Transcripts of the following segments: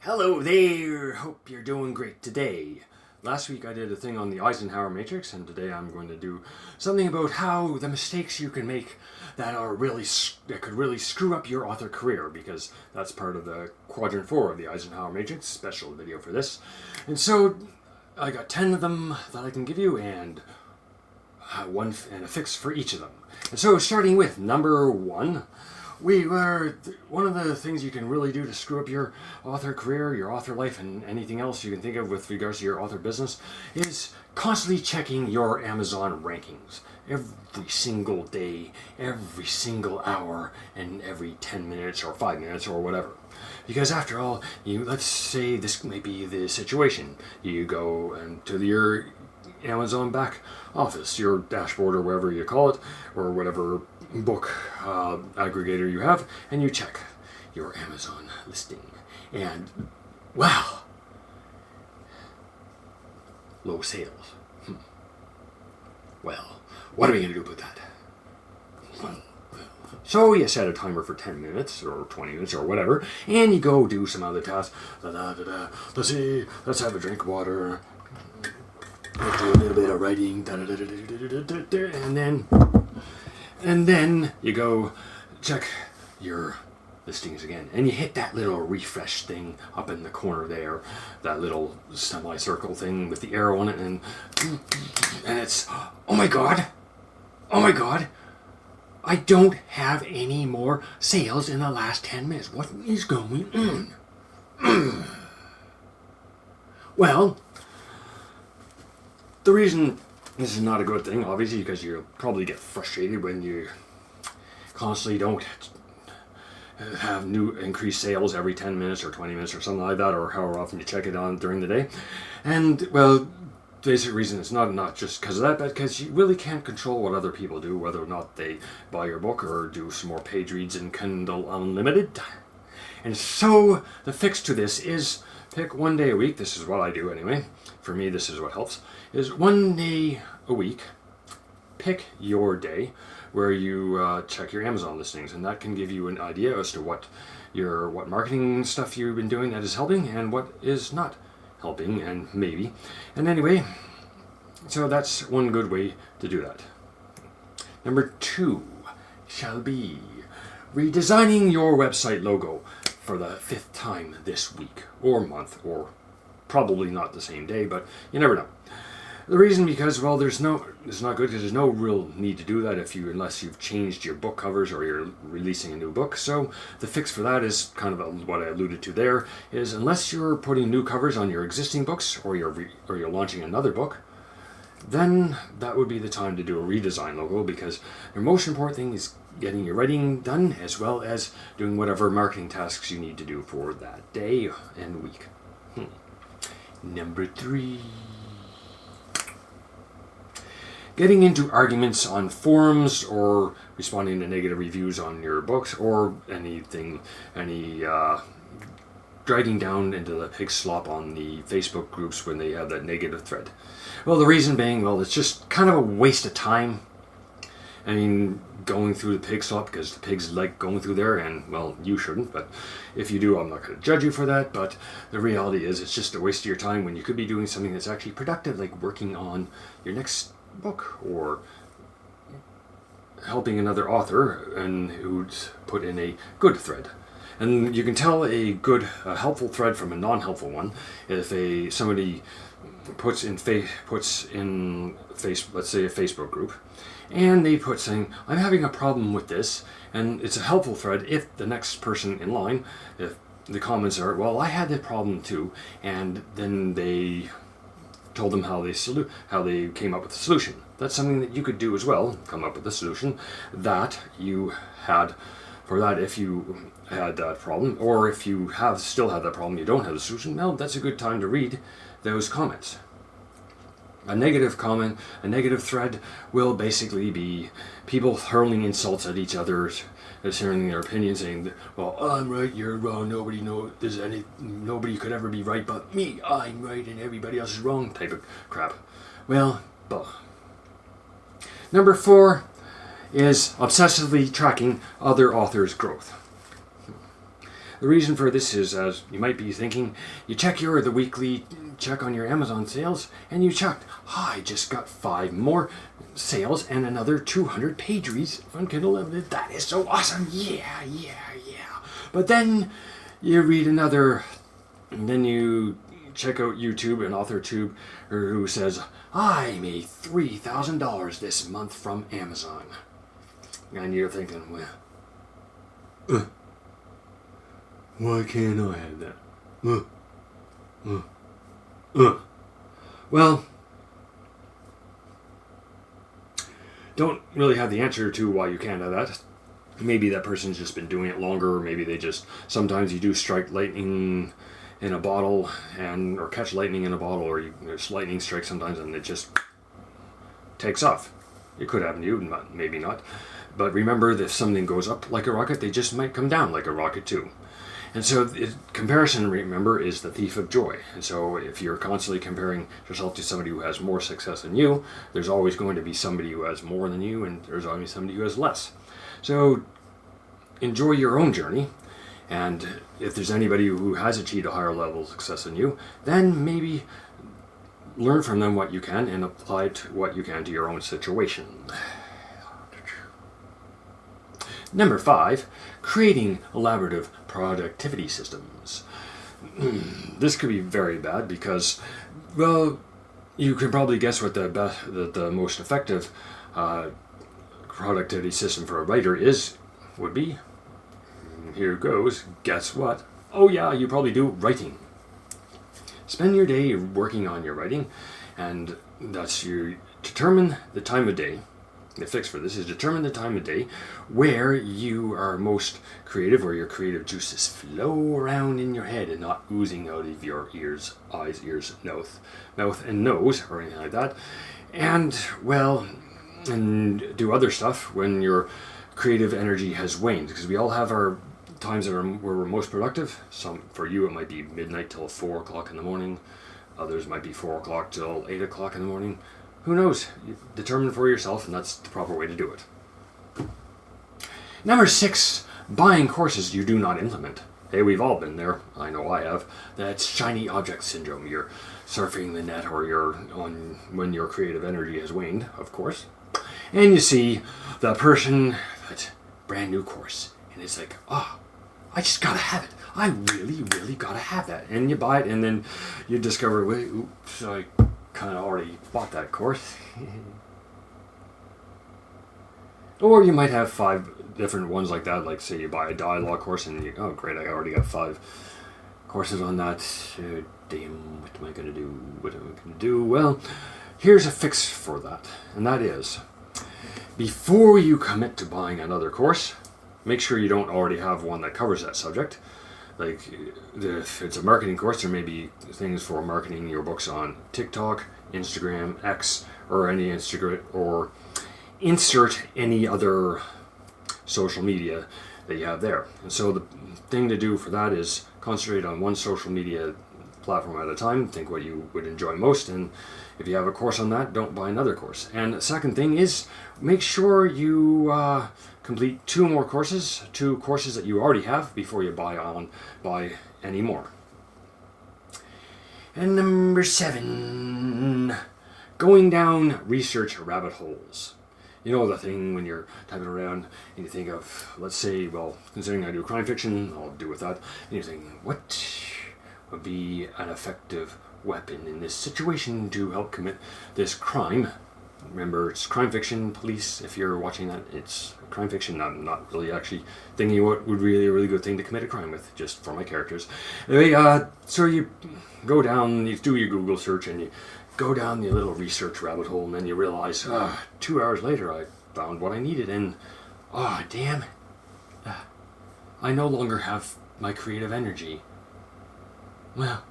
Hello there! Hope you're doing great today. Last week I did a thing on the Eisenhower matrix, and today I'm going to do something about how the mistakes you can make that could really screw up your author career, because that's part of the quadrant 4 of the Eisenhower matrix. Special video for this. And so I got 10 of them that I can give you, and a fix for each of them. And so starting with number 1. One of the things you can really do to screw up your author career, your author life, and anything else you can think of with regards to your author business is constantly checking your Amazon rankings. Every single day, every single hour, and every 10 minutes or 5 minutes or whatever. Because after all, let's say this may be the situation. You go to your Amazon back office, your dashboard or wherever you call it, or whatever book aggregator you have, and you check your Amazon listing, and wow, low sales. Well, what are we going to do about that? So you set a timer for 10 minutes or 20 minutes or whatever, and you go do some other tasks. Let's see, let's have a drink of water, let's do a little bit of writing, and then you go check your listings again, and you hit that little refresh thing up in the corner there, that little semicircle thing with the arrow on it, and it's, oh my god, I don't have any more sales in the last 10 minutes. What is going on? Well, the reason this is not a good thing, obviously, because you'll probably get frustrated when you constantly don't have new increased sales every 10 minutes or 20 minutes or something like that, or however often you check it on during the day. And, well, the basic reason it's not just because of that, but because you really can't control what other people do, whether or not they buy your book or do some more page reads in Kindle Unlimited. And so the fix to this is pick one day a week. This is what I do anyway. For me, this is what helps. Is one day a week, pick your day where you check your Amazon listings, and that can give you an idea as to what marketing stuff you've been doing that is helping and what is not helping, and maybe. And anyway, so that's one good way to do that. Number 2 shall be redesigning your website logo for the 5th time this week or month, or probably not the same day, but you never know. The reason, because, well, it's not good because there's no real need to do that unless you've changed your book covers or you're releasing a new book. So the fix for that is kind of what I alluded to there, is unless you're putting new covers on your existing books or you're launching another book, then that would be the time to do a redesign logo, because your most important thing is getting your writing done as well as doing whatever marketing tasks you need to do for that day and week. Number 3. Getting into arguments on forums or responding to negative reviews on your books or dragging down into the pig slop on the Facebook groups when they have that negative thread. Well, the reason being, well, it's just kind of a waste of time. I mean, going through the pig slop, because the pigs like going through there, and, well, you shouldn't, but if you do, I'm not going to judge you for that. But the reality is, it's just a waste of your time when you could be doing something that's actually productive, like working on your next book or helping another author and who's put in a good thread. And you can tell a helpful thread from a non-helpful one if somebody puts in let's say a Facebook group, and they put saying, I'm having a problem with this, and it's a helpful thread if the next person in line, if the comments are, well, I had that problem too, and then they told them how they came up with the solution. That's something that you could do as well, come up with a solution that you had for that if you had that problem, or if you still have that problem, you don't have the solution. Well, that's a good time to read those comments. A negative comment, a negative thread will basically be people hurling insults at each other, sharing their opinions, saying, well, I'm right, you're wrong, nobody could ever be right but me, I'm right and everybody else is wrong type of crap. Well, Number 4 is obsessively tracking other authors' growth. The reason for this is, as you might be thinking, you check the weekly check on your Amazon sales, and you checked, I just got 5 more sales and another 200 page reads from Kindle Unlimited. That is so awesome. Yeah. But then you read another, and then you check out YouTube and AuthorTube, who says, I made $3,000 this month from Amazon. And you're thinking, well, why can't I have that? Well, don't really have the answer to why you can't have that. Maybe that person's just been doing it longer, or maybe they just, sometimes you do strike lightning in a bottle, or catch lightning in a bottle, or there's lightning strikes sometimes and it just takes off. It could happen to you, maybe not. But remember that if something goes up like a rocket, they just might come down like a rocket too. And so comparison, remember, is the thief of joy. And so if you're constantly comparing yourself to somebody who has more success than you, there's always going to be somebody who has more than you, and there's always somebody who has less. So enjoy your own journey. And if there's anybody who has achieved a higher level of success than you, then maybe learn from them what you can and apply what you can to your own situation. Number 5, creating elaborative productivity systems. This could be very bad because, well, you can probably guess what the most effective productivity system for a writer would be. Here goes. Guess what? Oh yeah, you probably do writing. Spend your day working on your writing, and determine the time of day. The fix for this is determine the time of day where you are most creative, where your creative juices flow around in your head and not oozing out of your eyes, ears, mouth, and nose, or anything like that. And, well, and do other stuff when your creative energy has waned, because we all have our times where we're most productive. For you, it might be midnight till 4 o'clock in the morning. Others might be 4 o'clock till 8 o'clock in the morning. Who knows? You determine for yourself, and that's the proper way to do it. Number 6, buying courses you do not implement. Hey, we've all been there. I know I have. That's shiny object syndrome. You're surfing the net, or you're on when your creative energy has waned, of course. And you see the person, that brand new course, and it's like, I just gotta have it. I really gotta have that. And you buy it, and then you discover, wait, oops, I kind of already bought that course. Or you might have 5 different ones like that, like say you buy a dialogue course and oh great, I already got 5 courses on that. Damn, what am I going to do? Well, here's a fix for that, and that is, before you commit to buying another course, make sure you don't already have one that covers that subject. Like, if it's a marketing course, there may be things for marketing your books on TikTok, Instagram, X, or insert any other social media that you have there. And so the thing to do for that is concentrate on one social media platform at a time. Think what you would enjoy most, and if you have a course on that, don't buy another course. And the second thing is, make sure you complete 2 courses that you already have before you buy any more. And number 7, going down research rabbit holes. You know the thing when you're typing around and you think of, let's say, well, considering I do crime fiction, I'll do with that, and you think, what would be an effective weapon in this situation to help commit this crime? Remember, it's crime fiction, police, if you're watching that, it's crime fiction. I'm not really actually thinking what would be a really good thing to commit a crime with, just for my characters. Anyway, so you go down, you do your Google search, and you go down the little research rabbit hole, and then you realize, 2 hours later, I found what I needed, and, damn, I no longer have my creative energy. Well,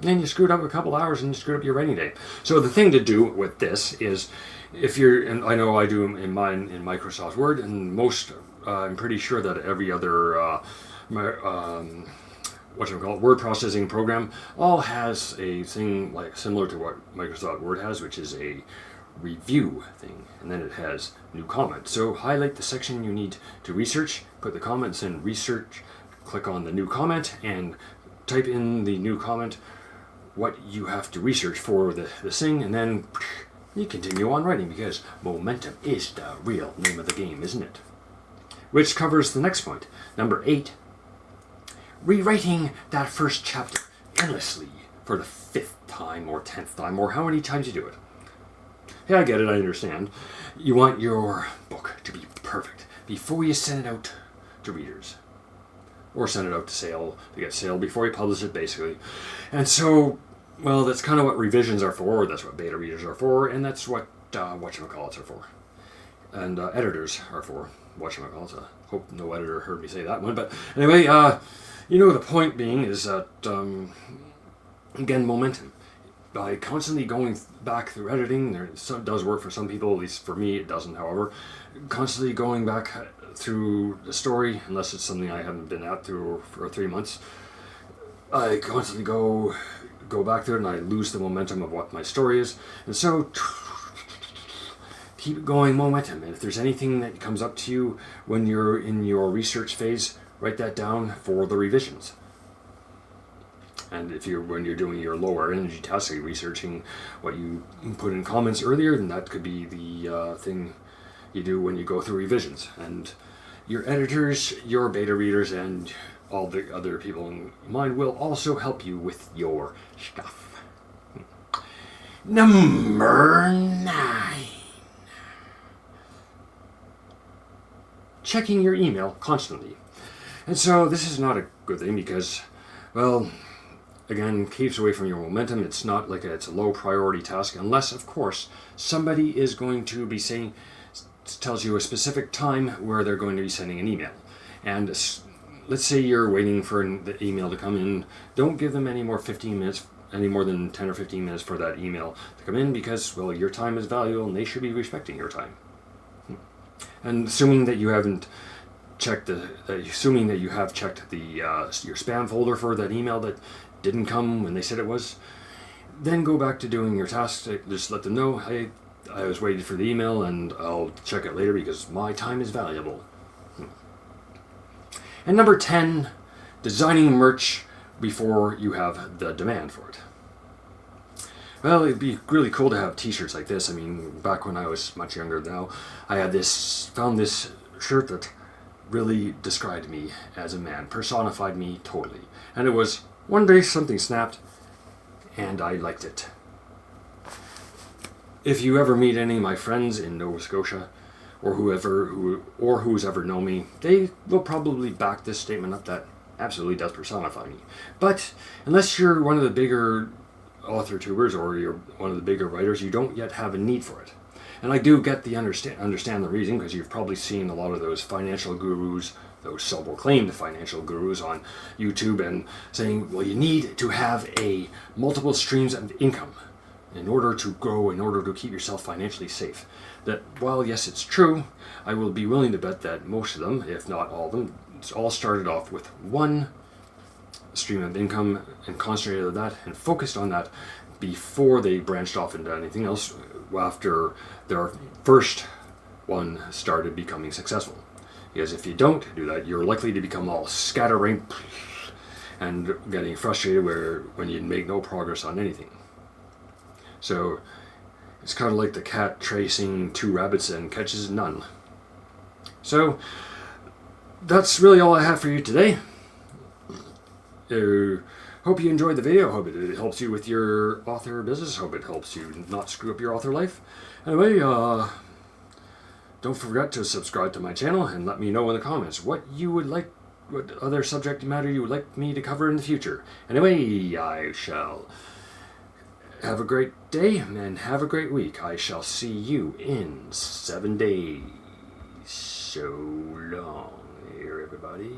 then you screwed up a couple hours and you screwed up your writing day. So the thing to do with this is, if you're, and I know I do in mine in Microsoft Word, and most, I'm pretty sure that every other word processing program all has a thing like similar to what Microsoft Word has, which is a review thing, and then it has new comments. So highlight the section you need to research, put the comments in research, click on the new comment, and type in the new comment what you have to research for the thing, and then you continue on writing, because momentum is the real name of the game, isn't it? Which covers the next point. Number 8, rewriting that first chapter endlessly for the 5th time or 10th time, or how many times you do it. Yeah, I get it, I understand. You want your book to be perfect before you send it out to readers. Or send it out to get sale before you publish it, basically. And so, well, that's kind of what revisions are for, that's what beta readers are for, and that's what whatchamacallits are for. And editors are for whatchamacallits. I hope no editor heard me say that one. But anyway, the point being is that, again, momentum. By constantly going back through editing, it does work for some people, at least for me it doesn't, however. Constantly going back through the story, unless it's something I haven't been at through for 3 months, I constantly go back through it and I lose the momentum of what my story is. And so, keep going, momentum. And if there's anything that comes up to you when you're in your research phase, write that down for the revisions. And when you're doing your lower energy tasks, like researching what you put in comments earlier, then that could be the thing you do when you go through revisions. And your editors, your beta readers, and all the other people in mind will also help you with your stuff. Number 9. Checking your email constantly. And so this is not a good thing because, well, again, keeps away from your momentum. It's not like it's a low priority task unless, of course, somebody is going to be saying, tells you a specific time where they're going to be sending an email. And let's say you're waiting for the email to come in. Don't give them any more than 10 or 15 minutes for that email to come in, because, well, your time is valuable and they should be respecting your time. And assuming that you haven't checked assuming that you have checked your spam folder for that email that didn't come when they said it was, then go back to doing your tasks. Just let them know, hey, I was waiting for the email and I'll check it later because my time is valuable. And number 10, designing merch before you have the demand for it. Well, it'd be really cool to have t-shirts like this. I mean, back when I was much younger now, I had found this shirt that really described me as a man, personified me totally. And it was, one day something snapped, and I liked it. If you ever meet any of my friends in Nova Scotia, or who's ever known me, they will probably back this statement up that absolutely does personify me. But unless you're one of the bigger author tubers or you're one of the bigger writers, you don't yet have a need for it. And I do get the understand the reason, because you've probably seen a lot of those financial gurus, those self-proclaimed financial gurus on YouTube, and saying, well, you need to have multiple streams of income in order to grow, in order to keep yourself financially safe. That, while yes, it's true, I will be willing to bet that most of them, if not all of them, all started off with one stream of income and concentrated on that and focused on that before they branched off into anything else after their first one started becoming successful. Because if you don't do that, you're likely to become all scatterbrained and getting frustrated when you make no progress on anything. So it's kind of like the cat tracing 2 rabbits and catches none. So that's really all I have for you today. Hope you enjoyed the video. Hope it helps you with your author business. Hope it helps you not screw up your author life. Anyway, don't forget to subscribe to my channel and let me know in the comments what other subject matter you would like me to cover in the future. Anyway, I shall have a great day and have a great week. I shall see you in 7 days. So long, here, everybody.